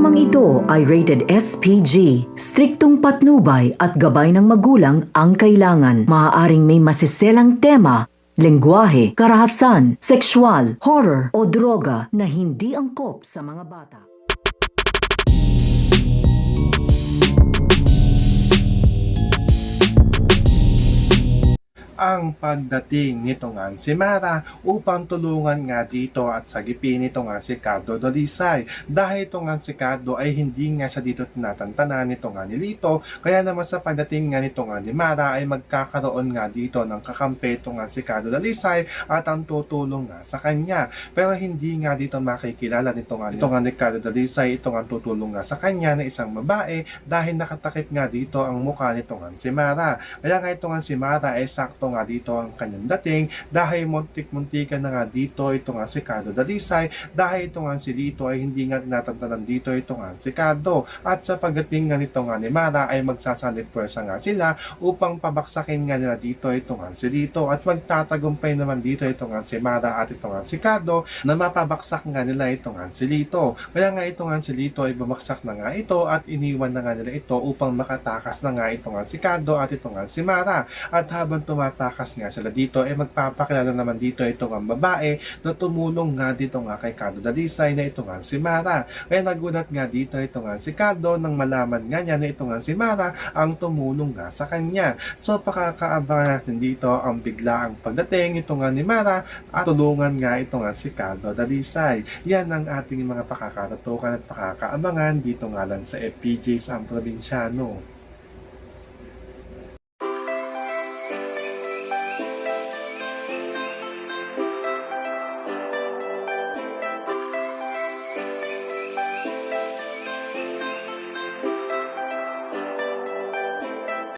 Programang ito ay rated SPG. Striktong patnubay at gabay ng magulang ang kailangan. Maaaring may masiselang tema, lengguwahe, karahasan, sexual, horror o droga na hindi angkop sa mga bata. Ang pagdating nito nga si Mara upang tulungan nga dito at sagipin nito nga si Cardo Dalisay. Dahil ito nga si Cardo ay hindi nga siya dito tinatantanan nito nga ni Lito, kaya naman sa pagdating nga nito nga ni Mara ay magkakaroon nga dito ng kakampi ito nga si Cardo Dalisay at ang tutulong nga sa kanya. Pero hindi nga dito makikilala nito nga ni Cardo Dalisay, ito nga tutulong nga sa kanya na isang babae dahil nakatakip nga dito ang mukha nito nga si Mara. Kaya nga ito nga si Mara ay sakto nga dito ang kanyang dating dahil muntik-muntikan na nga dito ito nga si Cardo Dalisay dahil ito nga si Lito ay hindi nga tinatantanan dito ito nga si Cardo at sa pagdating nga nito nga ni Mara ay magsasanib pwersa nga sila upang pabaksakin nga nila dito ito nga si Lito at magtatagumpay naman dito ito nga si Mara at ito nga si Cardo na mapabaksak nga nila ito nga si Lito. Kaya nga ito nga si Lito ay bumaksak na nga ito at iniwan na nga nila ito upang makatakas na nga ito nga si Cardo at ito nga si Mara at habang tumatakas nga sila dito ay magpapakilala naman dito ito nga babae na tumulong nga dito nga kay Cardo Dalisay na ito nga si Mara. Kaya nagulat nga dito ito nga si Cardo nang malaman nga niya na ito nga si Mara ang tumulong nga sa kanya. So pakakaabangan natin dito ang biglaang pagdating ito nga ni Mara at tulungan nga ito nga si Cardo Dalisay. Yan ang ating mga pakakatutukan at pakakaabangan dito nga lang sa FPJs ang Probinsyano.